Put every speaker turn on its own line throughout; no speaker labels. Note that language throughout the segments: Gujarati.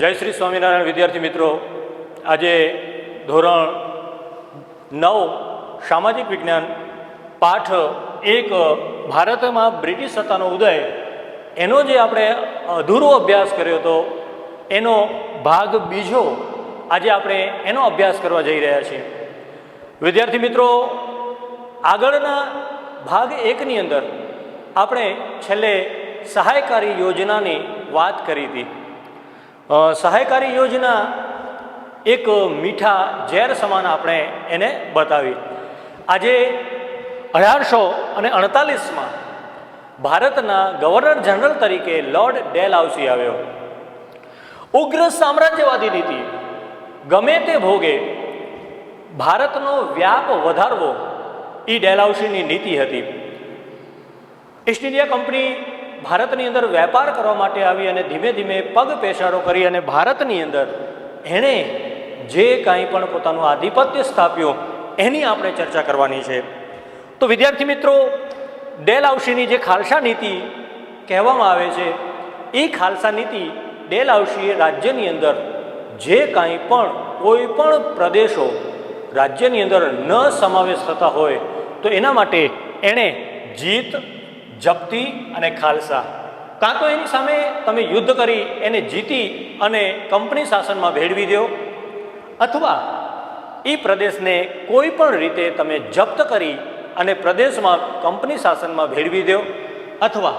જય શ્રી સ્વામિનારાયણ વિદ્યાર્થી મિત્રો, આજે ધોરણ 9 સામાજિક વિજ્ઞાન પાઠ 1 ભારતમાં બ્રિટિશ સત્તાનો ઉદય એનો જે આપણે અધૂરો અભ્યાસ કર્યો હતો એનો ભાગ બીજો આજે આપણે એનો અભ્યાસ કરવા જઈ રહ્યા છીએ. વિદ્યાર્થી મિત્રો, આગળના ભાગ 1ની અંદર આપણે છેલ્લે સહાયકારી યોજનાની વાત કરી હતી. સહાયકારી યોજના એક મીઠા ઝેર સમાન આપણે એને બતાવી. આજે 1848માં ભારતના ગવર્નર જનરલ તરીકે લોર્ડ ડેલહાઉસી આવ્યો. ઉગ્ર સામ્રાજ્યવાદી નીતિ ગમે તે ભોગે ભારતનો વ્યાપ વધારવો એ ડેલહાઉસીની નીતિ હતી. ઈસ્ટ ઇન્ડિયા કંપની ભારતની અંદર વેપાર કરવા માટે આવી અને ધીમે ધીમે પગ પેસારો કરી અને ભારતની અંદર એણે જે કાંઈ પણ પોતાનું આધિપત્ય સ્થાપ્યું એની આપણે ચર્ચા કરવાની છે. તો વિદ્યાર્થી મિત્રો, ડેલહાઉસીની જે ખાલસા નીતિ કહેવામાં આવે છે એ ખાલસા નીતિ ડેલહાઉસીએ રાજ્યની અંદર જે કાંઈ પણ કોઈ પણ પ્રદેશો રાજ્યની અંદર ન સમાવેશ થતા હોય તો એના માટે એણે જીત, જપ્તી અને ખાલસા, કાં તો એની સામે તમે યુદ્ધ કરી એને જીતી અને કંપની શાસનમાં ભેળવી દો, અથવા એ પ્રદેશને કોઈ પણ રીતે તમે જપ્ત કરી અને પ્રદેશમાં કંપની શાસનમાં ભેળવી દો, અથવા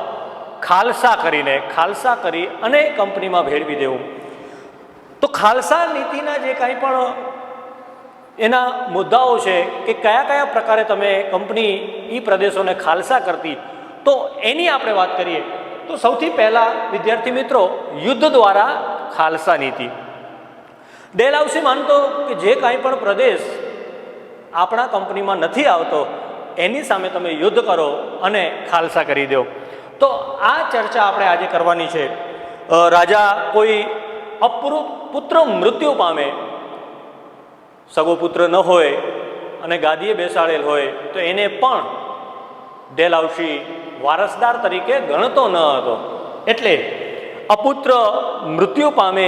ખાલસા કરી અને કંપનીમાં ભેળવી દેવું. તો ખાલસા નીતિના જે કાંઈ પણ એના મુદ્દાઓ છે કે કયા કયા પ્રકારે તમે કંપની એ પ્રદેશોને ખાલસા કરતી, તો એની આપણે વાત કરીએ તો સૌથી પહેલાં વિદ્યાર્થી મિત્રો, યુદ્ધ દ્વારા ખાલસા નીતિ. ડેલહાઉસી માનતો કે જે કાંઈ પણ પ્રદેશ આપણા કંપનીમાં નથી આવતો એની સામે તમે યુદ્ધ કરો અને ખાલસા કરી દો. તો આ ચર્ચા આપણે આજે કરવાની છે. રાજા કોઈ પુત્ર મૃત્યુ પામે, સગો પુત્ર ન હોય અને ગાદીએ બેસાડેલ હોય તો એને પણ ડેલહાઉસી વારસદાર તરીકે ગણતો ન હતો. એટલે અપુત્ર મૃત્યુ પામે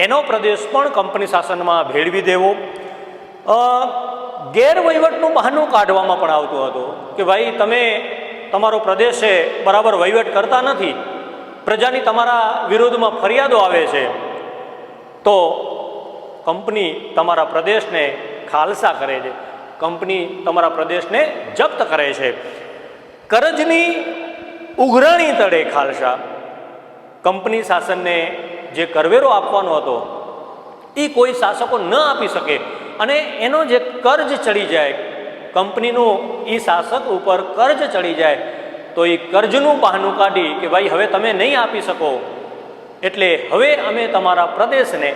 એનો પ્રદેશ પણ કંપની શાસનમાં ભેળવી દેવો. ગેરવહીવટનું બહાનું કાઢવામાં પણ આવતું હતું કે ભાઈ તમે તમારો પ્રદેશ છે બરાબર વહીવટ કરતા નથી, પ્રજાની તમારા વિરોધમાં ફરિયાદો આવે છે, તો કંપની તમારા પ્રદેશને ખાલસા કરે છે, કંપની તમારા પ્રદેશને જપ્ત કરે છે. કરજની ઉઘરાણી તળે ખાલસા, કંપની શાસનને જે કરવેરો આપવાનો હતો એ કોઈ શાસકો ન આપી શકે અને એનો જે કર્જ ચડી જાય, કંપનીનું એ શાસક ઉપર કર્જ ચડી જાય તો એ કર્જનું બહાનું કાઢી કે ભાઈ હવે તમે નહીં આપી શકો એટલે હવે અમે તમારા પ્રદેશને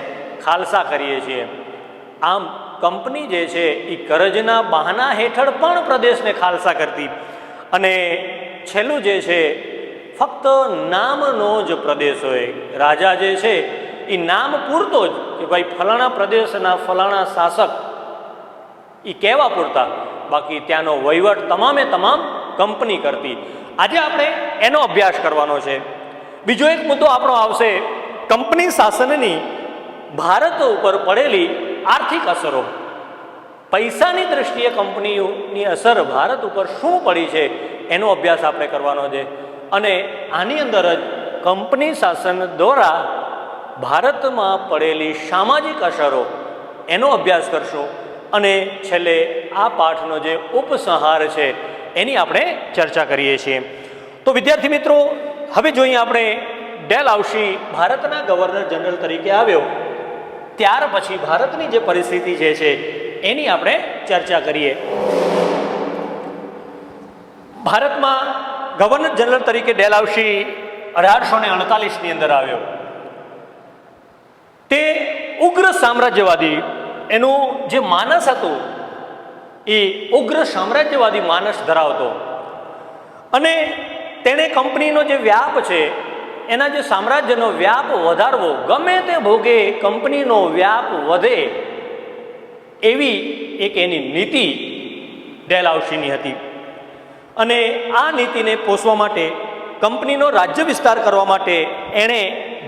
ખાલસા કરીએ છીએ. આમ કંપની જે છે એ કર્જના બહાના હેઠળ પણ પ્રદેશને ખાલસા કરતી. અને છેલ્લું જે છે, ફક્ત નામનો જ પ્રદેશ હોય. રાજા જે છે એ નામ પૂરતો જ કે ભાઈ ફલાણા પ્રદેશના ફલાણા શાસક એ કહેવા પૂરતા, બાકી ત્યાંનો વહીવટ તમામે તમામ કંપની કરતી. આજે આપણે એનો અભ્યાસ કરવાનો છે. બીજો એક મુદ્દો આપણો આવશે, કંપની શાસનની ભારત ઉપર પડેલી આર્થિક અસરો. પૈસાની દ્રષ્ટિએ કંપનીઓની અસર ભારત ઉપર શું પડી છે એનો અભ્યાસ આપણે કરવાનો છે. અને આની અંદર જ કંપની શાસન દ્વારા ભારતમાં પડેલી સામાજિક અસરો એનો અભ્યાસ કરશું. અને છેલ્લે આ પાઠનો જે ઉપસંહાર છે એની આપણે ચર્ચા કરીએ છીએ. તો વિદ્યાર્થી મિત્રો, હવે જોઈએ આપણે ડેલહાઉસી ભારતના ગવર્નર જનરલ તરીકે આવ્યો ત્યાર પછી ભારતની જે પરિસ્થિતિ જે છે એની આપણે ચર્ચા કરીએ. ભારતમાં ગવર્નર જનરલ તરીકે ડેલહાઉસી 1848ની અંદર આવ્યો. તે ઉગ્ર સામ્રાજ્યવાદી, એનું જે માનસ હતું એ ઉગ્ર સામ્રાજ્યવાદી માનસ ધરાવતો અને તેણે કંપનીનો જે વ્યાપ છે એના જે સામ્રાજ્યનો વ્યાપ વધારવો, ગમે તે ભોગે કંપનીનો વ્યાપ વધે એવી એક એની નીતિ ડેલહાઉસીની હતી. અને આ નીતિને પોષવા માટે, કંપનીનો રાજ્ય વિસ્તાર કરવા માટે એણે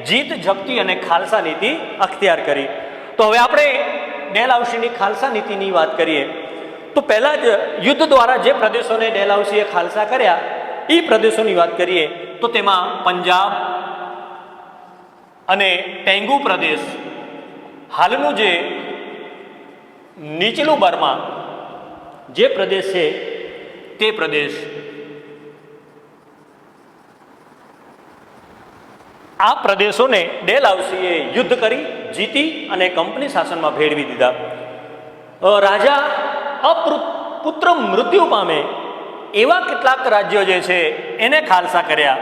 જીત ઝપટી અને ખાલસા નીતિ અખ્તિયાર કરી. તો હવે આપણે ડેલહાઉસીની ખાલસા નીતિની વાત કરીએ તો પહેલાં જ યુદ્ધ દ્વારા જે પ્રદેશોને ડેલહાઉસીએ ખાલસા કર્યા એ પ્રદેશોની વાત કરીએ તો તેમાં પંજાબ અને ટેંગુ પ્રદેશ, હાલનું જે નીચલું બર્મા જે પ્રદેશ છે તે પ્રદેશ, આ પ્રદેશોને ડેલહાઉસીએ યુદ્ધ કરી જીતી અને કંપની શાસનમાં ભેળવી દીધા. રાજા પુત્ર મૃત્યુ પામે એવા કેટલાક રાજ્યો જે છે એને ખાલસા કર્યા.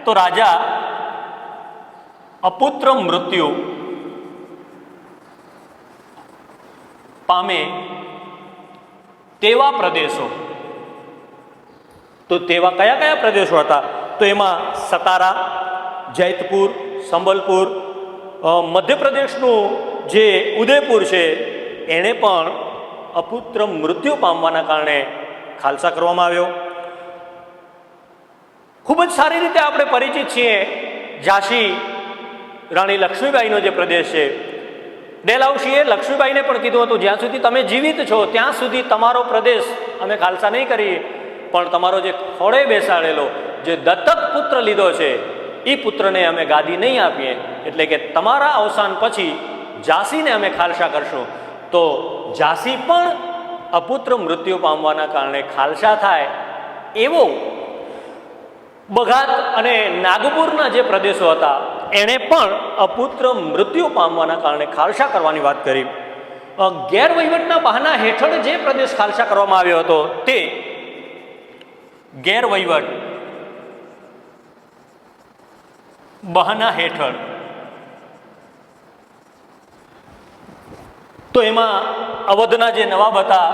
તો રાજા અપુત્ર મૃત્યુ પામે તેવા પ્રદેશો, તો તેવા કયા કયા પ્રદેશો હતા? તો એમાં સતારા, જૈતપુર, સંબલપુર, મધ્યપ્રદેશનું જે ઉદયપુર છે એણે પણ અપુત્ર મૃત્યુ પામવાના કારણે ખાલસા કરવામાં આવ્યો. ખૂબ જ સારી રીતે આપણે પરિચિત છીએ ઝાંસી રાણી લક્ષ્મીબાઈનો જે પ્રદેશ છે. ડેલહાઉસીએ લક્ષ્મીબાઈને પણ કીધું હતું જ્યાં સુધી તમે જીવિત છો ત્યાં સુધી તમારો પ્રદેશ અમે ખાલસા નહીં કરીએ, પણ તમારો જે ખોળે બેસાડેલો જે દત્તક પુત્ર લીધો છે એ પુત્રને અમે ગાદી નહીં આપીએ, એટલે કે તમારા અવસાન પછી ઝાંસીને અમે ખાલસા કરશું. તો ઝાંસી પણ અપુત્ર મૃત્યુ પામવાના કારણે ખાલસા થાય એવો બઘાત અને નાગપુરના જે પ્રદેશો હતા એણે પણ અપુત્ર મૃત્યુ પામવાના કારણે ખાલસા કરવાની વાત કરી. ગેરવહીવટના બહાના હેઠળ જે પ્રદેશ ખાલસા કરવામાં આવ્યો હતો તે ગેરવહીવટ બહાના હેઠળ, તો એમાં અવધના જે નવાબ હતા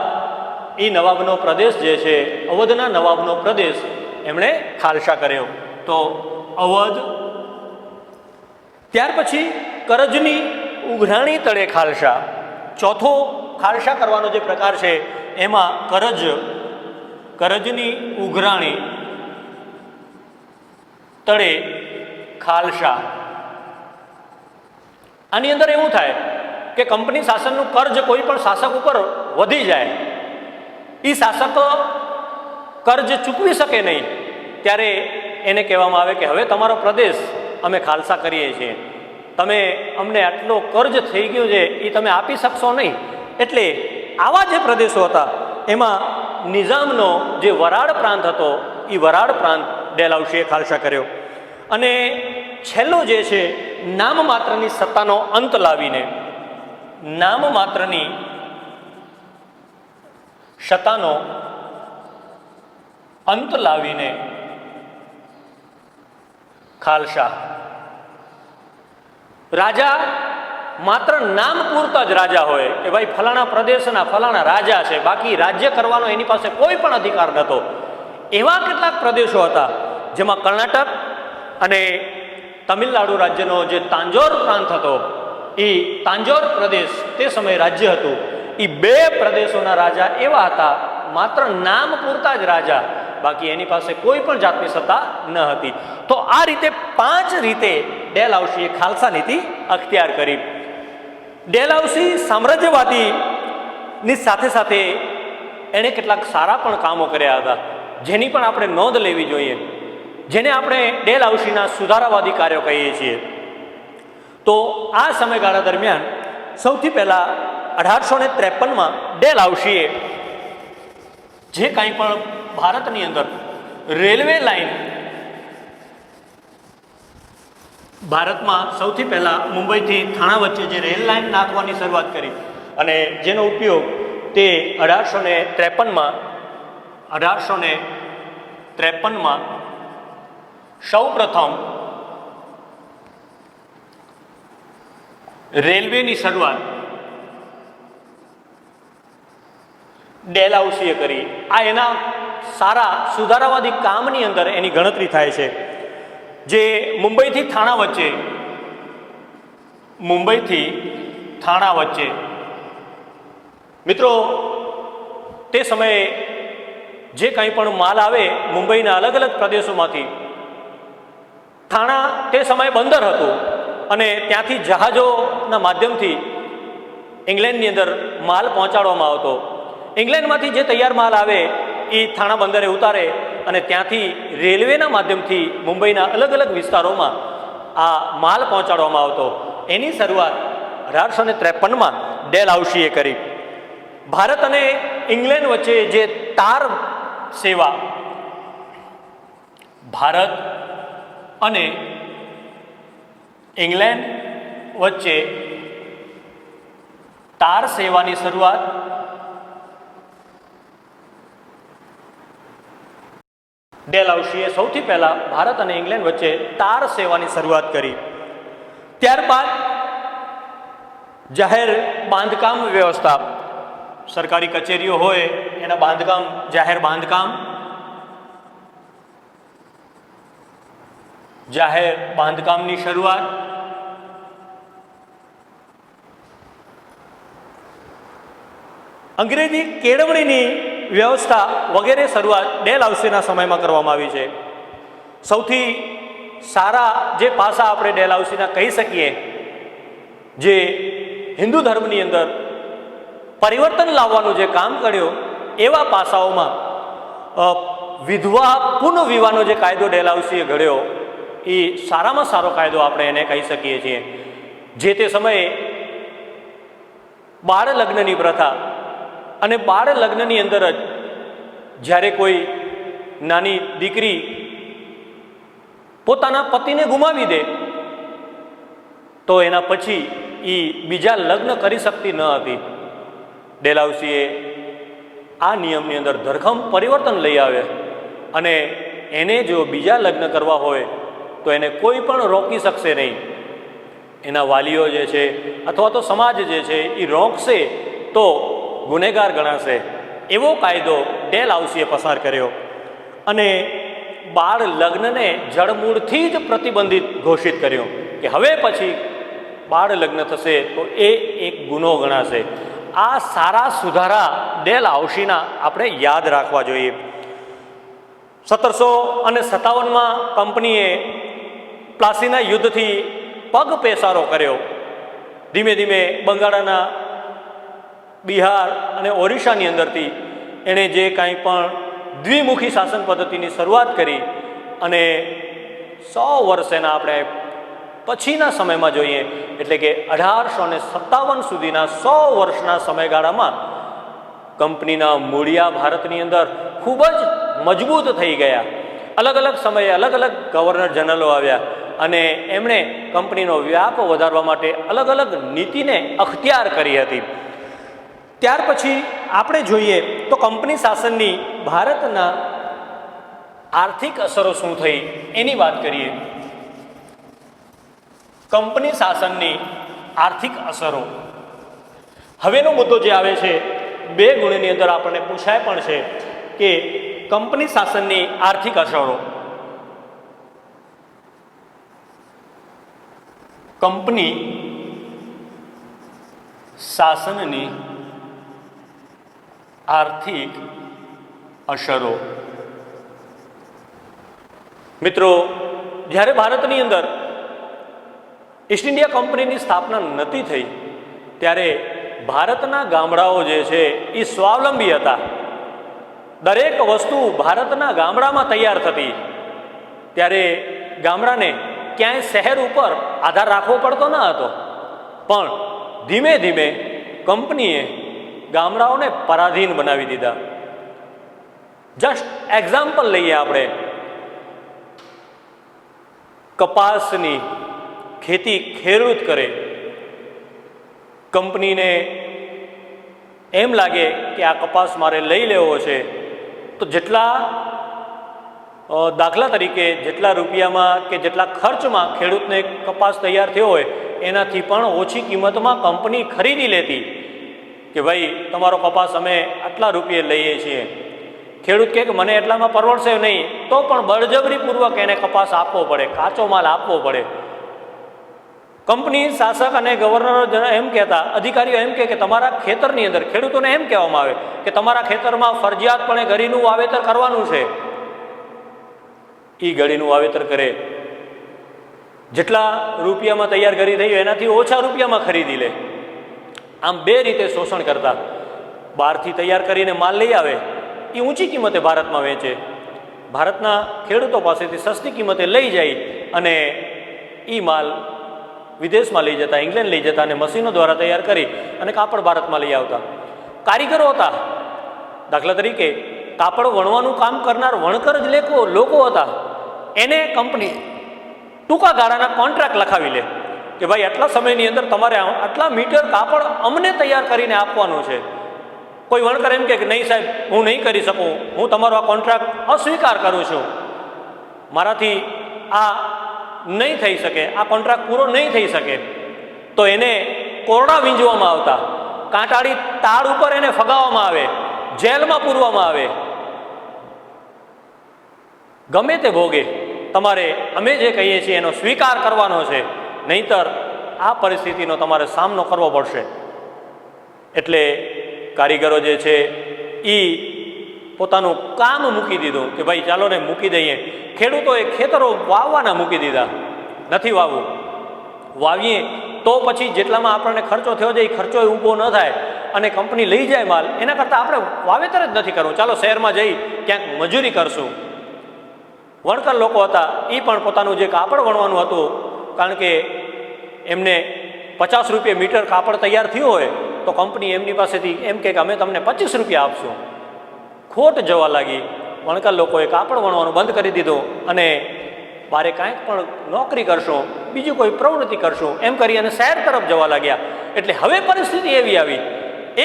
એ નવાબનો પ્રદેશ જે છે, અવધના નવાબનો પ્રદેશ એમણે ખાલસા કર્યો. તો અવધ, ત્યાર પછી કરજની ઉઘરાણી તળે ખાલસા. ચોથો ખાલસા કરવાનો જે પ્રકાર છે એમાં કરજની ઉઘરાણી તળે ખાલસા. આની અંદર એવું થાય કે કંપની શાસનનું કર્જ કોઈ પણ શાસક ઉપર વધી જાય, એ શાસક કર્જ ચૂકવી શકે નહીં, ત્યારે એને કહેવામાં આવે કે હવે તમારો પ્રદેશ અમે ખાલસા કરીએ છીએ, તમે અમને આટલો કર્જ થઈ ગયો છે એ તમે આપી શકશો નહીં. એટલે આવા જે પ્રદેશો હતા એમાં નિઝામનો જે વરાડ પ્રાંત હતો એ વરાડ પ્રાંત ડેલહાઉસીએ ખાલસા કર્યો. અને છેલ્લો જે છે નામ માત્રની સત્તાનો અંત લાવીને, નામ માત્રની સત્તાનો અંત લાવીને ખાલસા. રાજા માત્ર નામ પૂરતા જ રાજા હોય કે ભાઈ ફલાણા પ્રદેશના ફલાણા રાજા છે, બાકી રાજ્ય કરવાનો એની પાસે કોઈ પણ અધિકાર નહોતો. એવા કેટલાક પ્રદેશો હતા જેમાં કર્ણાટક અને તમિલનાડુ રાજ્યનો જે તાંજોર પ્રાંત હતો, એ તાંજોર પ્રદેશ તે સમયે રાજ્ય હતું. એ બે પ્રદેશોના રાજા એવા હતા માત્ર નામ પૂરતા જ રાજા, બાકી એની પાસે કોઈ પણ જાતની સત્તા ન હતી. તો આ રીતે 5 રીતે ડેલહાઉસીએ ખાલસા નીતિ અખ્તિયાર કરી. ડેલહાઉસી સામ્રાજ્યવાદીની સાથે સાથે એણે કેટલાક સારા પણ કામો કર્યા હતા જેની પણ આપણે નોંધ લેવી જોઈએ, જેને આપણે ડેલહાઉસીના સુધારાવાદી કાર્યો કહીએ છીએ. તો આ સમયગાળા દરમિયાન સૌથી પહેલાં 1853માં ડેલહાઉસીએ જે કાંઈ પણ ભારતની અંદર રેલવે લાઇન, ભારતમાં સૌથી પહેલાં મુંબઈથી થાણા વચ્ચે જે રેલ લાઇન નાખવાની શરૂઆત કરી અને જેનો ઉપયોગ તે 1853માં સૌ પ્રથમ રેલવેની શરૂઆત ડેલહાઉસીએ કરી. આ એના સારા સુધારાવાદી કામની અંદર એની ગણતરી થાય છે. જે મુંબઈથી થાણા વચ્ચે મિત્રો તે સમયે જે કંઈ પણ માલ આવે મુંબઈના અલગ અલગ પ્રદેશોમાંથી, થાણા તે સમયે બંદર હતું અને ત્યાંથી જહાજોના માધ્યમથી ઇંગ્લેન્ડની અંદર માલ પહોંચાડવામાં આવતો. ઇંગ્લેન્ડમાંથી જે તૈયાર માલ આવે એ થાણા બંદરે ઉતારે અને ત્યાંથી રેલવેના માધ્યમથી મુંબઈના અલગ અલગ વિસ્તારોમાં આ માલ પહોંચાડવામાં આવતો. એની શરૂઆત 1853માં ડેલહાઉસીએ કરી. ભારત અને ઇંગ્લેન્ડ વચ્ચે જે તાર સેવા, ભારત અને ઇંગ્લેન્ડ વચ્ચે તાર સેવાની શરૂઆત ડેલહાઉસીએ સૌથી પહેલા ભારત અને ઇંગ્લેન્ડ વચ્ચે તાર સેવાની શરૂઆત કરી. ત્યારબાદ જાહેર બાંધકામ વ્યવસ્થા, સરકારી કચેરીઓ હોય એના બાંધકામ, જાહેર બાંધકામ, જાહેર બાંધકામની શરૂઆત, અંગ્રેજી કેળવણીની વ્યવસ્થા વગેરે શરૂઆત ડેલહાઉસીના સમયમાં કરવામાં આવી છે. સૌથી સારા જે પાસા આપણે ડેલહાઉસીના કહી શકીએ, જે હિન્દુ ધર્મની અંદર પરિવર્તન લાવવાનું જે કામ કર્યું, એવા પાસાઓમાં વિધવા પુનઃવિવાહનો જે કાયદો ડેલહાઉસીએ ઘડ્યો એ સારામાં સારો કાયદો આપણે એને કહી શકીએ છીએ. જે તે સમયે બાળ લગ્નની પ્રથા અને બાળ લગ્નની અંદર જ જ્યારે કોઈ નાની દીકરી પોતાના પતિને ગુમાવી દે તો એના પછી એ બીજા લગ્ન કરી શકતી ન હતી. ડેલહાઉસીએ આ નિયમની અંદર ધરખમ પરિવર્તન લઈ આવે અને એને જો બીજા લગ્ન કરવા હોય તો એને કોઈ પણ રોકી શકશે નહીં. એના વાલીઓ જે છે અથવા તો સમાજ જે છે એ રોકશે તો ગુનેગાર ગણાશે. એવો કાયદો ડેલહાઉસીએ પસાર કર્યો અને બાળ લગ્નને જડમૂળથી જ પ્રતિબંધિત ઘોષિત કર્યો કે હવે પછી બાળ લગ્ન થશે તો એ એક ગુનો ગણાશે. આ સારા સુધારા ડેલહાઉસીના આપણે યાદ રાખવા જોઈએ. 1757માં કંપનીએ પ્લાસીના યુદ્ધથી પગ પેસારો કર્યો. ધીમે ધીમે બંગાળના, બિહાર અને ઓરિસ્સાની અંદરથી એણે જે કાંઈ પણ દ્વિમુખી શાસન પદ્ધતિની શરૂઆત કરી અને 100 વર્ષ એના આપણે પછીના સમયમાં જોઈએ એટલે કે 1857 સુધીના 100 વર્ષના સમયગાળામાં કંપનીના મૂળિયા ભારતની અંદર ખૂબ જ મજબૂત થઈ ગયા. અલગ અલગ સમયે અલગ અલગ ગવર્નર જનરલો આવ્યા અને એમણે કંપનીનો વ્યાપ વધારવા માટે અલગ અલગ નીતિને અખ્તિયાર કરી હતી. ત્યાર પછી આપણે જોઈએ તો કંપની શાસનની ભારતના આર્થિક અસરો શું થઈ એની વાત કરીએ. કંપની શાસનની આર્થિક અસરો, હવેનો મુદ્દો જે આવે છે 2 ગુણની અંદર આપણને પૂછાય પણ છે કે કંપની શાસનની આર્થિક અસરો. કંપની શાસનની આર્થિક અસરો. મિત્રો, જ્યારે ભારતની અંદર ઈસ્ટ ઇન્ડિયા કંપનીની સ્થાપના નહોતી થઈ ત્યારે ભારતના ગામડાઓ જે છે એ સ્વાવલંબી હતા. દરેક વસ્તુ ભારતના ગામડામાં તૈયાર થતી. ત્યારે ગામડાને ક્યાંય શહેર ઉપર આધાર રાખવો પડતો ન હતો. પણ ધીમે ધીમે કંપનીએ ગામડાઓને પરાધીન બનાવી દીધા. જસ્ટ એક્ઝામ્પલ લઈએ આપણે. કપાસની ખેતી ખેડૂત કરે, કંપનીને એમ લાગે કે આ કપાસ મારે લઈ લેવો છે તો જેટલા દાખલા તરીકે જેટલા રૂપિયામાં કે જેટલા ખર્ચમાં ખેડૂતને કપાસ તૈયાર થયો હોય એનાથી પણ ઓછી કિંમતમાં કંપની ખરીદી લેતી કે ભાઈ તમારો કપાસ અમે આટલા રૂપિયે લઈએ છીએ. ખેડૂત કહે કે મને એટલામાં પરવડશે નહીં તો પણ બળજબરીપૂર્વક એને કપાસ આપવો પડે, કાચો માલ આપવો પડે. કંપની શાસક અને ગવર્નરો એમ કહેતા, અધિકારીઓ એમ કે તમારા ખેતરની અંદર, ખેડૂતોને એમ કહેવામાં આવે કે તમારા ખેતરમાં ફરજિયાતપણે ઘડીનું વાવેતર કરવાનું છે. એ ઘડીનું વાવેતર કરે. જેટલા રૂપિયામાં તૈયાર કરી થઈ એનાથી ઓછા રૂપિયામાં ખરીદી લે. આમ બે રીતે શોષણ કરતા. બહારથી તૈયાર કરીને માલ લઈ આવે, એ ઊંચી કિંમતે ભારતમાં વેચે, ભારતના ખેડૂતો પાસેથી સસ્તી કિંમતે લઈ જાય અને એ માલ વિદેશમાં લઈ જતા, ઇંગ્લેન્ડ લઈ જતા અને મશીનો દ્વારા તૈયાર કરી અને કાપડ ભારતમાં લઈ આવતા. કારીગરો હતા, દાખલા તરીકે કાપડ વણવાનું કામ કરનાર વણકર જ લોકો હતા. એને કંપની ટૂંકા ગાળાના કોન્ટ્રાક્ટ લખાવી લે કે ભાઈ આટલા સમયની અંદર તમારે આટલા મીટર કાપડ અમને તૈયાર કરીને આપવાનું છે. કોઈ વણકર એમ કે નહીં સાહેબ, હું નહીં કરી શકું, હું તમારો આ કોન્ટ્રાક્ટ અસ્વીકાર કરું છું, મારાથી આ નહીં થઈ શકે, આ કોન્ટ્રાક્ટ પૂરો નહીં થઈ શકે, તો એને કોરડા વીંજવામાં આવતા, કાંટાળી તાળ ઉપર એને ફગાવવામાં આવે, જેલમાં પૂરવામાં આવે. ગમે તે ભોગે તમારે અમે જે કહીએ છીએ એનો સ્વીકાર કરવાનો છે, નહીંતર આ પરિસ્થિતિનો તમારે સામનો કરવો પડશે. એટલે કારીગરો જે છે એ પોતાનું કામ મૂકી દીધું કે ભાઈ ચાલો ને મૂકી દઈએ. ખેડૂતોએ ખેતરો વાવવાના મૂકી દીધા, નથી વાવવું, વાવીએ તો પછી જેટલામાં આપણને ખર્ચો થયો છે એ ખર્ચો ઊભો ન થાય અને કંપની લઈ જાય માલ, એના કરતાં આપણે વાવેતર જ નથી કરવું, ચાલો શહેરમાં જઈ ક્યાંક મજૂરી કરશું. વણકર લોકો હતા, એ પણ પોતાનું જે કાપડ વણવાનું હતું, કારણ કે એમને 50 રૂપિયા મીટર કાપડ તૈયાર થયું હોય તો કંપની એમની પાસેથી એમ કે અમે તમને 25 રૂપિયા આપશું. ખોટ જવા લાગી. વણકર લોકોએ કાપડ વણવાનું બંધ કરી દીધું અને બારે કાંઈક પણ નોકરી કરશું, બીજું કોઈ પ્રવૃત્તિ કરશું એમ કરી અને શહેર તરફ જવા લાગ્યા. એટલે હવે પરિસ્થિતિ એવી આવી,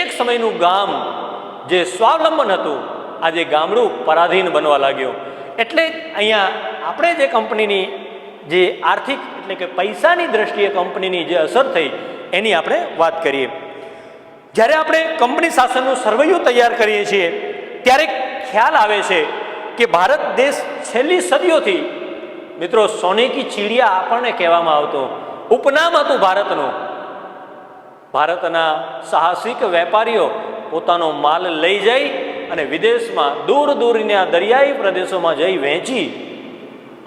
એક સમયનું ગામ જે સ્વાવલંબન હતું, આજે ગામડું પરાધીન બનવા લાગ્યું. એટલે અહીંયા આપણે જે કંપનીની જે આર્થિક એટલે કે પૈસાની દ્રષ્ટિએ કંપનીની જે અસર થઈ એની આપણે વાત કરીએ. જ્યારે આપણે કંપની શાસનનું સર્વૈયું તૈયાર કરીએ છીએ ત્યારે ખ્યાલ આવે છે કે ભારત દેશ છેલ્લી સદીઓથી, મિત્રો, સોને કી ચીડિયા આપણને કહેવામાં આવતો, ઉપનામ હતું ભારતનું. ભારતના સાહસિક વેપારીઓ પોતાનો માલ લઈ જઈ અને વિદેશમાં દૂર દૂરના દરિયાઈ પ્રદેશોમાં જઈ વહેંચી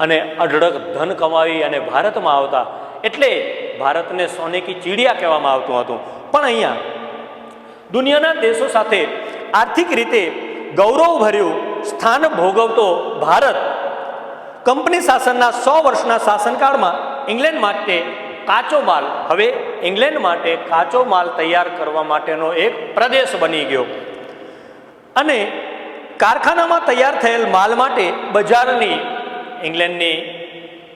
અને અઢળક ધન કમાવી અને ભારતમાં આવતા. એટલે ભારતને સોને કી ચીડિયા કહેવામાં આવતું હતું. પણ અહીંયા દુનિયાના દેશો સાથે આર્થિક રીતે ગૌરવભર્યું સ્થાન ભોગવતો ભારત કંપની શાસનના 100 વર્ષના શાસનકાળમાં ઇંગ્લેન્ડ માટે કાચો માલ, હવે ઇંગ્લેન્ડ માટે કાચો માલ તૈયાર કરવા માટેનો એક પ્રદેશ બની ગયો અને કારખાનામાં તૈયાર થયેલ માલ માટે બજારની, ઇંગ્લેન્ડની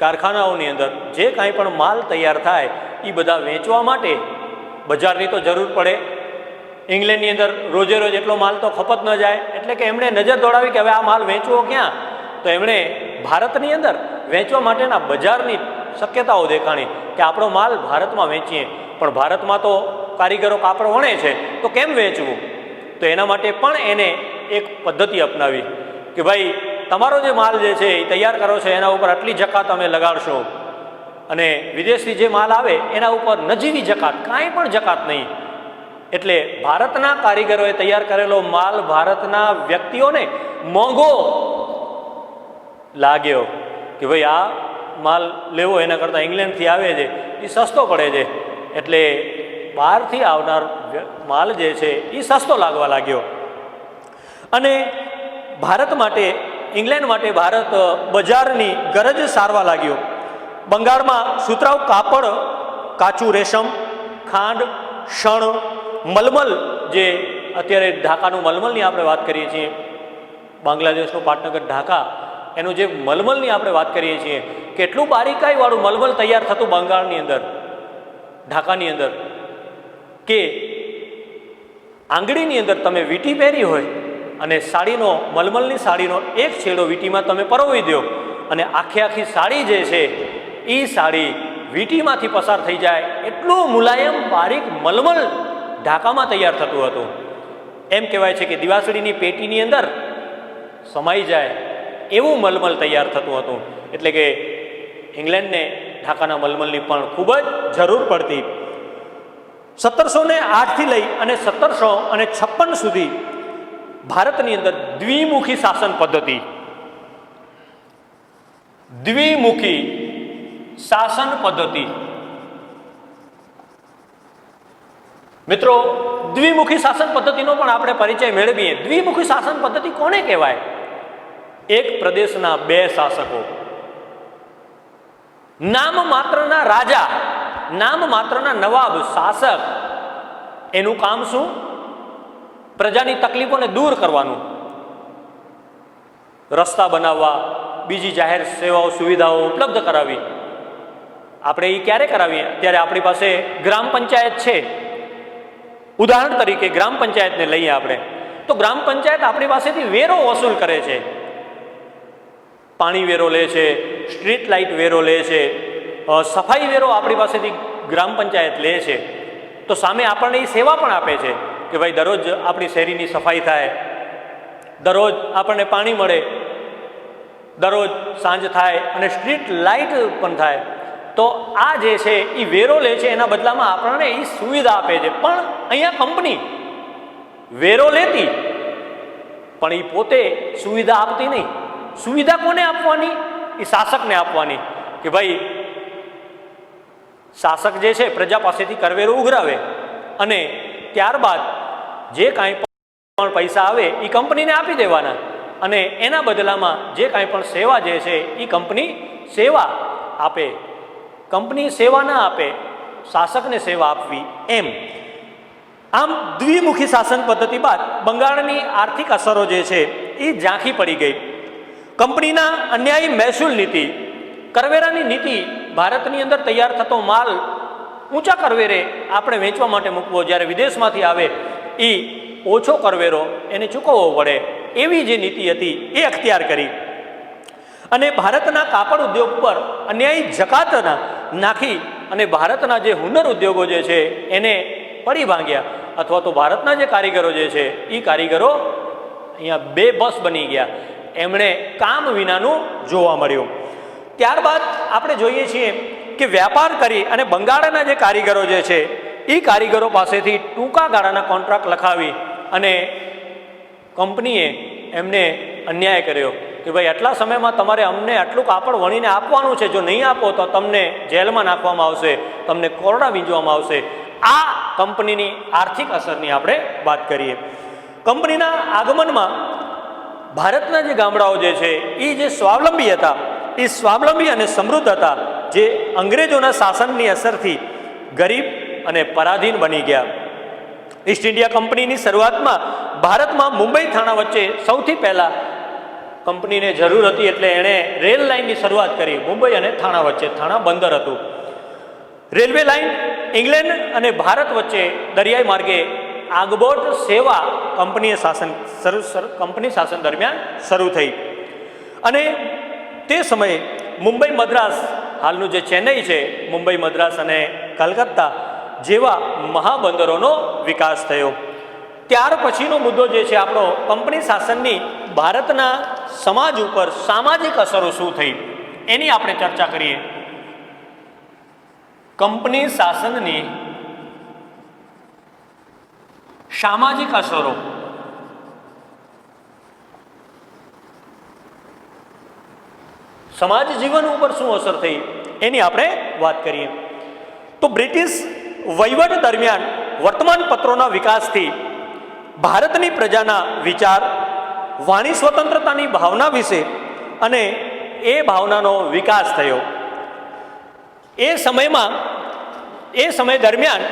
કારખાનાઓની અંદર જે કાંઈ પણ માલ તૈયાર થાય એ બધા વેચવા માટે બજારની તો જરૂર પડે. ઇંગ્લેન્ડની અંદર રોજે રોજ એટલો માલ તો ખપત ન જાય, એટલે કે એમણે નજર દોડાવી કે હવે આ માલ વેચવો ક્યાં, તો એમણે ભારતની અંદર વેચવા માટેના બજારની શક્યતાઓ દેખાણી કે આપણો માલ ભારતમાં વેચીએ. પણ ભારતમાં તો કારીગરો કાપડ વણે છે, તો કેમ વેચવું? તો એના માટે પણ એને એક પદ્ધતિ અપનાવી કે ભાઈ તમારો જે માલ જે છે એ તૈયાર કરો છો એના ઉપર આટલી જકાત અમે લગાડશો અને વિદેશથી જે માલ આવે એના ઉપર નજીવી જકાત, કાંઈ પણ જકાત નહીં. એટલે ભારતના કારીગરોએ તૈયાર કરેલો માલ ભારતના વ્યક્તિઓને મોંઘો લાગ્યો કે ભાઈ આ માલ લેવો એના કરતાં ઇંગ્લેન્ડથી આવે છે એ સસ્તો પડે છે. એટલે બહારથી આવનાર માલ જે છે એ સસ્તો લાગવા લાગ્યો અને ભારત માટે, ઇંગ્લેન્ડ માટે ભારત બજારની ગરજ સારવા લાગ્યો. બંગાળમાં સુતરાઉ કાપડ, કાચું રેશમ, ખાંડ, શણ, મલમલ, જે અત્યારે ઢાકાનું મલમલની આપણે વાત કરીએ છીએ, બાંગ્લાદેશનું પાટનગર ઢાકા, એનું જે મલમલની આપણે વાત કરીએ છીએ, કેટલું બારીકાઈવાળું મલમલ તૈયાર થતું બંગાળની અંદર, ઢાકાની અંદર, કે આંગળીની અંદર તમે વીંટી પહેરી હોય અને સાડીનો, મલમલની સાડીનો એક છેડો વીંટીમાં તમે પરોવી દો અને આખી સાડી જે છે એ સાડી વીંટીમાંથી પસાર થઈ જાય એટલું મુલાયમ બારીક મલમલ ઢાકામાં તૈયાર થતું હતું. એમ કહેવાય છે કે દિવાસળીની પેટીની અંદર સમાઈ જાય એવું મલમલ તૈયાર થતું હતું. એટલે કે ઇંગ્લેન્ડને ઢાકાના મલમલની પણ ખૂબ જ જરૂર પડતી. 1708થી લઈ અને 1756 સુધી ભારતની અંદર દ્વિમુખી શાસન પદ્ધતિ, દ્વિમુખી શાસન પદ્ધતિ. મિત્રો, દ્વિમુખી શાસન પદ્ધતિનો પણ આપણે પરિચય મેળવીએ. દ્વિમુખી શાસન પદ્ધતિ કોને કહેવાય? એક પ્રદેશના બે શાસકો, નામ માત્રના રાજા, નામ માત્રના નવાબ, શાસક, એનું કામ શું? પ્રજાની તકલીફોને દૂર કરવાનું, રસ્તા બનાવવા, બીજી જાહેર સેવાઓ સુવિધાઓ ઉપલબ્ધ કરાવી. આપણે એ ક્યારે કરાવીએ? ત્યારે આપણી પાસે ગ્રામ પંચાયત છે. ઉદાહરણ તરીકે ગ્રામ પંચાયતને લઈએ આપણે, તો ગ્રામ પંચાયત આપણી પાસેથી વેરો વસૂલ કરે છે. પાણી વેરો લે છે, સ્ટ્રીટ લાઇટ વેરો લે છે, સફાઈ વેરો આપણી પાસેથી ગ્રામ પંચાયત લે છે. તો સામે આપણને એ સેવા પણ આપે છે કે ભાઈ દરરોજ આપણી શેરીની સફાઈ થાય, દરરોજ આપણને પાણી મળે, દરરોજ સાંજ થાય અને સ્ટ્રીટ લાઇટ પણ થાય. તો આ જે છે એ વેરો લે છે, એના બદલામાં આપણને એ સુવિધા આપે છે. પણ અહીંયા કંપની વેરો લેતી પણ એ પોતે સુવિધા આપતી નહીં. સુવિધા કોને આપવાની? એ શાસકને આપવાની કે ભાઈ શાસક જે છે પ્રજા પાસેથી કરવેરો ઉઘરાવે અને ત્યારબાદ જે કાંઈ પણ પૈસા આવે એ કંપનીને આપી દેવાના અને એના બદલામાં જે કાંઈ પણ સેવા જે છે એ કંપની સેવા આપે. કંપની સેવા ના આપે, શાસકને સેવા આપવી, એમ. આમ દ્વિમુખી શાસન પદ્ધતિ બાદ બંગાળની આર્થિક અસરો જે છે એ ઝાંખી પડી ગઈ. કંપનીના અન્યાયી મહેસૂલ નીતિ, કરવેરાની નીતિ, ભારતની અંદર તૈયાર થતો માલ ઊંચા કરવેરે આપણે વેચવા માટે મૂકવો, જ્યારે વિદેશમાંથી આવે એ ઓછો કરવેરો એને ચૂકવવો પડે, એવી જે નીતિ હતી એ અખ્તિયાર કરી અને ભારતના કાપડ ઉદ્યોગ પર અન્યાયી જકાત નાખી અને ભારતના જે હુનર ઉદ્યોગો જે છે એને પડી ભાંગ્યા, અથવા તો ભારતના જે કારીગરો જે છે એ કારીગરો અહીંયા બેબસ બની ગયા. એમણે કામ વિનાનું જોવા મળ્યું. ત્યારબાદ આપણે જોઈએ છીએ કે વ્યાપાર કરી અને બંગાળના જે કારીગરો જે છે એ કારીગરો પાસેથી ટૂંકા ગાળાના કોન્ટ્રાક્ટ લખાવી અને કંપનીએ એમને અન્યાય કર્યો કે ભાઈ આટલા સમયમાં તમારે અમને આટલું કાપડ વણીને આપવાનું છે, જો નહીં આપો તો તમને જેલમાં નાખવામાં આવશે, તમને કોરડા વીંજવામાં આવશે. આ કંપનીની આર્થિક અસરની આપણે વાત કરીએ. કંપનીના આગમનમાં ભારતના જે ગામડાઓ જે છે એ જે સ્વાવલંબી હતા એ સ્વાવલંબી અને સમૃદ્ધ હતા, જે અંગ્રેજોના શાસનની અસરથી ગરીબ અને પરાધીન બની ગયા. ઈસ્ટ ઇન્ડિયા કંપનીની શરૂઆતમાં ભારતમાં મુંબઈ થાણા વચ્ચે સૌથી પહેલાં કંપનીને જરૂર હતી એટલે એણે રેલ લાઇનની શરૂઆત કરી. મુંબઈ અને થાણા વચ્ચે, થાણા બંદર હતું. રેલવે લાઇન ઇંગ્લેન્ડ અને ભારત વચ્ચે દરિયાઈ માર્ગે આગબોટ સેવા કંપની શાસન દરમિયાન શરૂ થઈ અને તે સમયે મુંબઈ મદ્રાસ, હાલનું જે ચેન્નઈ છે, મુંબઈ મદ્રાસ અને કલકત્તા જેવા મહાબંદરોનો વિકાસ થયો. ત્યાર પછીનો મુદ્દો જે છે આપણો, કંપની શાસનની ભારતના સમાજ ઉપર સામાજિક અસરો શું થઈ એની આપણે ચર્ચા કરીએ. કંપની શાસનની સામાજિક અસરો. સમાજ જીવન ઉપર શું અસર થઈ એની આપણે વાત કરીએ. તો બ્રિટિશ વહીવટ દરમિયાન વર્તમાન પત્રોના વિકાસથી ભારતની પ્રજાના વિચાર, વાણી સ્વતંત્રતાની ભાવના વિશે અને એ ભાવનાનો વિકાસ થયો. એ સમય દરમિયાન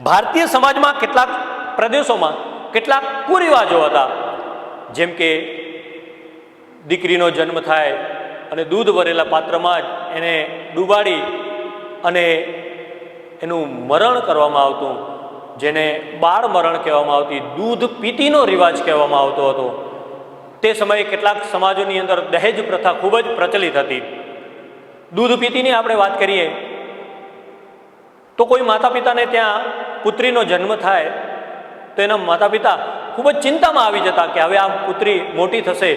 ભારતીય સમાજમાં કેટલાક પ્રદેશોમાં કેટલાક કુરિવાજો હતા, જેમ કે દીકરીનો જન્મ થાય અને દૂધ ભરેલા પાત્રમાં જ એને ડૂબાડી અને એનું મરણ કરવામાં આવતું, જેને બાળ મરણ કહેવામાં આવતી, દૂધ પીતીનો રિવાજ કહેવામાં આવતો હતો. તે સમયે કેટલાક સમાજોની અંદર દહેજ પ્રથા ખૂબ જ પ્રચલિત હતી. દૂધ પીતીની આપણે વાત કરીએ તો કોઈ માતા પિતાને ત્યાં પુત્રીનો જન્મ થાય તો એના માતા પિતા ખૂબ જ ચિંતામાં આવી જતા કે હવે આ પુત્રી મોટી થશે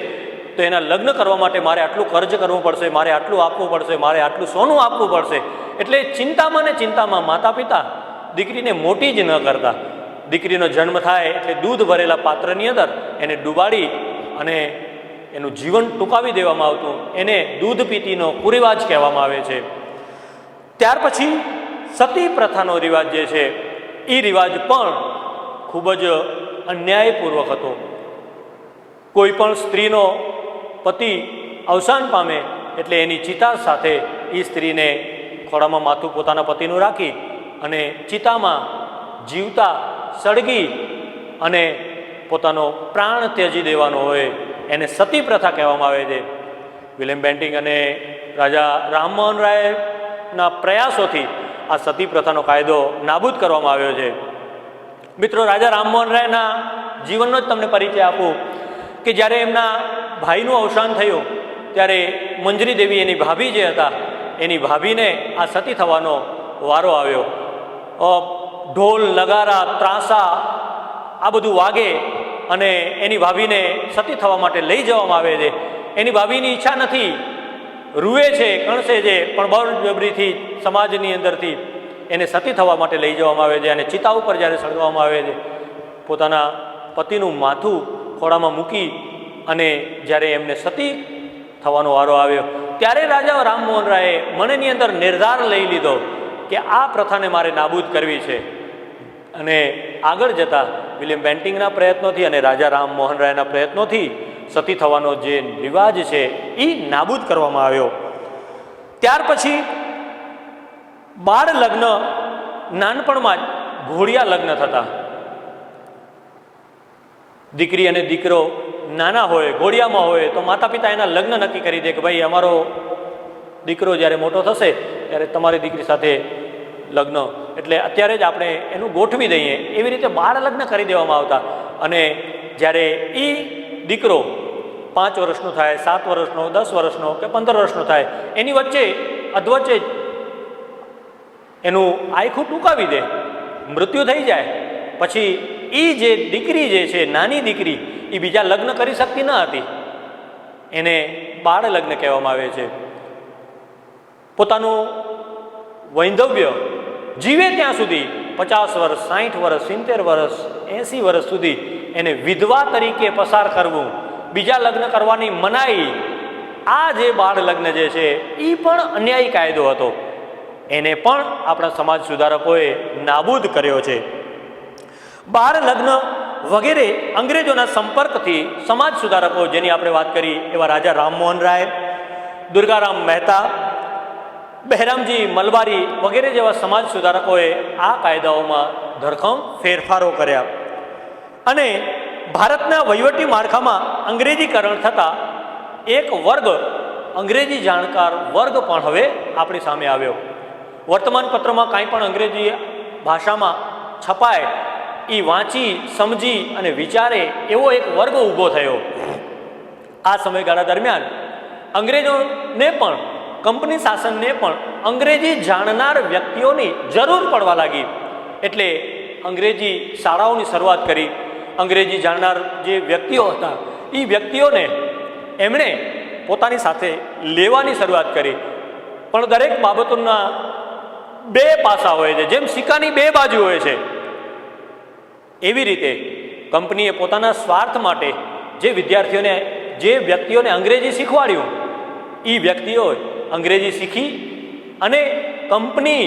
તો એના લગ્ન કરવા માટે મારે આટલું ખર્ચ કરવું પડશે, મારે આટલું આપવું પડશે, મારે આટલું સોનું આપવું પડશે. એટલે ચિંતામાં ને ચિંતામાં માતા પિતા દીકરીને મોટી જ ન કરતા. દીકરીનો જન્મ થાય એટલે દૂધ ભરેલા પાત્રની અંદર એને ડૂબાડી અને એનું જીવન ટૂંકાવી દેવામાં આવતું. એને દૂધ પીતીનો કુરિવાજ કહેવામાં આવે છે. ત્યાર પછી સતી પ્રથાનો રિવાજ જે છે એ રિવાજ પણ ખૂબ જ અન્યાયપૂર્વક હતો. કોઈ પણ સ્ત્રીનો પતિ અવસાન પામે એટલે એની ચિતા સાથે એ સ્ત્રીને ખોળામાં માથું પોતાના પતિનું રાખી અને ચિતામાં જીવતા સળગી અને પોતાનો પ્રાણ ત્યજી દેવાનો હોય એને સતી પ્રથા કહેવામાં આવે છે. વિલિયમ બેન્ટિંગ અને રાજા રામમોહન રાયના પ્રયાસોથી આ સતી પ્રથાનો કાયદો નાબૂદ કરવામાં આવ્યો છે. મિત્રો, રાજા રામમોહન રાયના જીવનનો જ તમને પરિચય આપું કે જ્યારે એમના ભાઈનું અવસાન થયું ત્યારે મંજરી દેવી એની ભાભી જે હતા એની ભાભીને આ સતી થવાનો વારો આવ્યો. ઢોલ નગારા ત્રાસા આ બધું વાગે અને એની ભાભીને સતી થવા માટે લઈ જવામાં આવે છે. એની ભાભીની ઈચ્છા નથી, રૂએ છે, કણસે છે, પણ બળજબરીથી સમાજની અંદરથી એને સતી થવા માટે લઈ જવામાં આવે છે. અને ચિતા ઉપર જ્યારે સળગાવવામાં આવે છે પોતાના પતિનું માથું ખોળામાં મૂકી અને જ્યારે એમને સતી થવાનો વારો આવ્યો ત્યારે રાજા રામમોહન રાયે મનની અંદર નિર્ધાર લઈ લીધો કે આ પ્રથાને મારે નાબૂદ કરવી છે. અને આગળ જતાં વિલિયમ બેન્ટિંગના પ્રયત્નોથી અને રાજા રામમોહન રાયના પ્રયત્નોથી સતી થવાનો જે રિવાજ છે એ નાબૂદ કરવામાં આવ્યો. ત્યાર પછી બાળ લગ્ન નાનપણમાં જ ઘોડિયા લગ્ન થતા. દીકરી અને દીકરો નાના હોય, ઘોડિયામાં હોય તો માતા પિતા એના લગ્ન નક્કી કરી દે કે ભાઈ અમારો દીકરો જ્યારે મોટો થશે ત્યારે તમારી દીકરી સાથે લગ્ન, એટલે અત્યારે જ આપણે એનું ગોઠવી દઈએ. એવી રીતે બાળ લગ્ન કરી દેવામાં આવતા. અને જ્યારે એ દીકરો 5 વર્ષનો થાય, 7 વર્ષનો, 10 વર્ષનો કે 15 વર્ષનો થાય એની વચ્ચે અધવચ્ચે એનું આયખું ટૂંકાવી દે, મૃત્યુ થઈ જાય પછી એ જે દીકરી જે છે નાની દીકરી એ બીજા લગ્ન કરી શકતી ન હતી. એને બાળ લગ્ન કહેવામાં આવે છે. પોતાનું વૈંધવ્ય જીવે ત્યાં સુધી 50 વર્ષ, 60 વર્ષ, 70 વર્ષ, 80 વર્ષ સુધી એને વિધવા તરીકે પસાર કરવું, બીજા લગ્ન કરવાની મનાઈ, આ જે બાળ લગ્ન જે છે એ પણ અન્યાયી કાયદો હતો. એને પણ આપણા સમાજ સુધારકોએ નાબૂદ કર્યો છે. બાળ લગ્ન વગેરે અંગ્રેજોના સંપર્કથી સમાજ સુધારકો જેની આપણે વાત કરી એવા રાજા રામમોહન રાય, દુર્ગારામ મહેતા, બહેરામજી મલબારી વગેરે જેવા સમાજ સુધારકોએ આ કાયદાઓમાં ધરખમ ફેરફારો કર્યા. અને ભારતના વહીવટી માળખામાં અંગ્રેજીકરણ થતાં એક વર્ગ, અંગ્રેજી જાણકાર વર્ગ પણ હવે આપણી સામે આવ્યો. વર્તમાન પત્રમાં કાંઈ પણ અંગ્રેજી ભાષામાં છપાય એ વાંચી સમજી અને વિચારે એવો એક વર્ગ ઊભો થયો. આ સમયગાળા દરમિયાન અંગ્રેજોને પણ, કંપની શાસનને પણ અંગ્રેજી જાણનાર વ્યક્તિઓની જરૂર પડવા લાગી. એટલે અંગ્રેજી શાળાઓની શરૂઆત કરી. અંગ્રેજી જાણનાર જે વ્યક્તિઓ હતા એ વ્યક્તિઓને એમણે પોતાની સાથે લેવાની શરૂઆત કરી. પણ દરેક બાબતોના બે પાસા હોય છે, જેમ સિક્કાની બે બાજુ હોય છે એવી રીતે કંપનીએ પોતાના સ્વાર્થ માટે જે વિદ્યાર્થીઓને, જે વ્યક્તિઓને અંગ્રેજી શીખવાડ્યું એ વ્યક્તિઓ અંગ્રેજી શીખી અને કંપની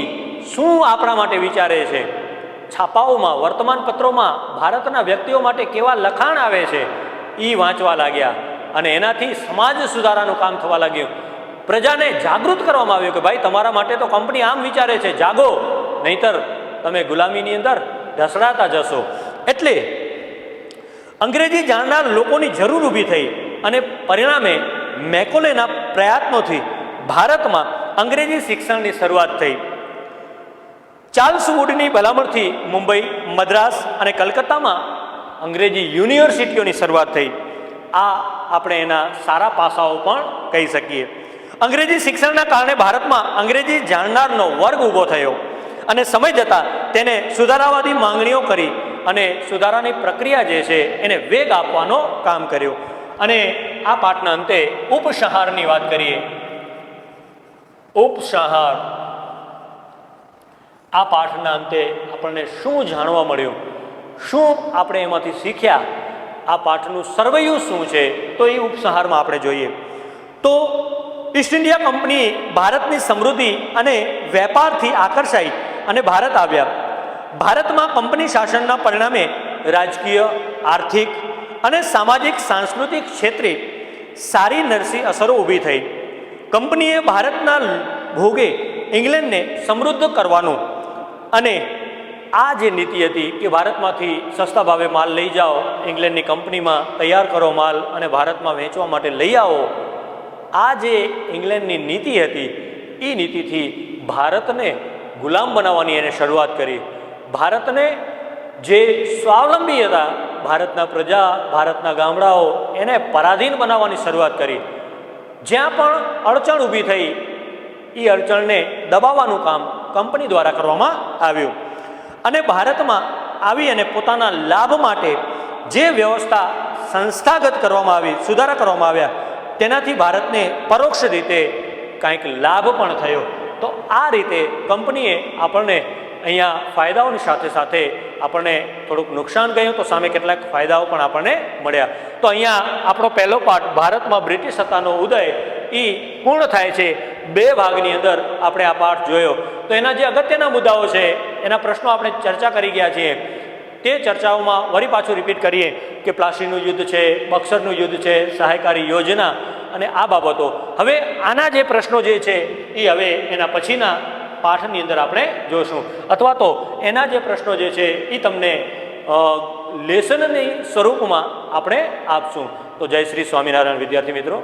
શું આપણા માટે વિચારે છે, છાપાઓમાં, વર્તમાન પત્રોમાં ભારતના વ્યક્તિઓ માટે કેવા લખાણ આવે છે એ વાંચવા લાગ્યા. અને એનાથી સમાજ સુધારાનું કામ થવા લાગ્યું. પ્રજાને જાગૃત કરવામાં આવ્યું કે ભાઈ તમારા માટે તો કંપની આમ વિચારે છે, જાગો, નહીતર તમે ગુલામીની અંદર ઢસડાતા જશો. એટલે અંગ્રેજી જાણનાર લોકોની જરૂર ઊભી થઈ અને પરિણામે મેકોલેના પ્રયત્નોથી ભારતમાં અંગ્રેજી શિક્ષણની શરૂઆત થઈ. ચાર્લ્સ વુડની ભલામણથી મુંબઈ, મદ્રાસ અને કલકત્તામાં અંગ્રેજી યુનિવર્સિટીઓની શરૂઆત થઈ. આ આપણે એના સારા પાસાઓ પણ કહી શકીએ. અંગ્રેજી શિક્ષણના કારણે ભારતમાં અંગ્રેજી જાણનારનો વર્ગ ઊભો થયો અને સમય જતાં તેને સુધારાવાદી માંગણીઓ કરી અને સુધારાની પ્રક્રિયા જે છે એને વેગ આપવાનો કામ કર્યો. અને આ પાઠના અંતે ઉપસંહારની વાત કરીએ. ઉપસંહાર, આ પાઠના અંતે આપણને શું જાણવા મળ્યું, શું આપણે એમાંથી શીખ્યા, આ પાઠનું સરવૈયું શું છે તો એ ઉપસંહારમાં આપણે જોઈએ તો ઈસ્ટ ઇન્ડિયા કંપની ભારતની સમૃદ્ધિ અને વેપારથી આકર્ષાઈ અને ભારત આવ્યા. ભારતમાં કંપની શાસનના પરિણામે રાજકીય, આર્થિક અને સામાજિક સાંસ્કૃતિક ક્ષેત્રે સારી નરસી અસરો ઊભી થઈ. કંપનીએ ભારતના ભોગે ઇંગ્લેન્ડને સમૃદ્ધ કરવાનું અને આ જે નીતિ હતી કે ભારતમાંથી સસ્તા ભાવે માલ લઈ જાઓ, ઇંગ્લેન્ડની કંપનીમાં તૈયાર કરો માલ અને ભારતમાં વેચવા માટે લઈ આવો, આ જે ઇંગ્લેન્ડની નીતિ હતી એ નીતિથી ભારતને ગુલામ બનાવવાની એને શરૂઆત કરી. ભારતને જે સ્વાવલંબી હતા, ભારતના પ્રજા, ભારતના ગામડાઓ, એને પરાધીન બનાવવાની શરૂઆત કરી. જ્યાં પણ અડચણ ઊભી થઈ એ અડચણને દબાવવાનું કામ કંપની દ્વારા કરવામાં આવ્યું અને ભારતમાં આવી અને પોતાના લાભ માટે જે વ્યવસ્થા સંસ્થાગત કરવામાં આવી, સુધારા કરવામાં આવ્યા, તેનાથી ભારતને પરોક્ષ રીતે કાંઈક લાભ પણ થયો. તો આ રીતે કંપનીએ આપણને અહીંયા ફાયદાઓની સાથે સાથે આપણને થોડુંક નુકસાન ગયું તો સામે કેટલાક ફાયદાઓ પણ આપણને મળ્યા. તો અહીંયા આપણો પહેલો પાઠ ભારતમાં બ્રિટિશ સત્તાનો ઉદય એ પૂર્ણ થાય છે. 2 ભાગની અંદર આપણે આ પાઠ જોયો. તો એના જે અગત્યના મુદ્દાઓ છે, એના પ્રશ્નો આપણે ચર્ચા કરી ગયા છીએ. તે ચર્ચાઓમાં વળી પાછું રિપીટ કરીએ કે પ્લાસીનું યુદ્ધ છે, બક્સરનું યુદ્ધ છે, સહાયકારી યોજના અને આ બાબતો. હવે આના જે પ્રશ્નો જે છે એ હવે એના પછીના પાઠની અંદર આપણે જોશું, અથવા તો એના જે પ્રશ્નો જે છે એ તમને લેસનની સ્વરૂપમાં આપણે આપશું. તો જય શ્રી સ્વામિનારાયણ વિદ્યાર્થી મિત્રો.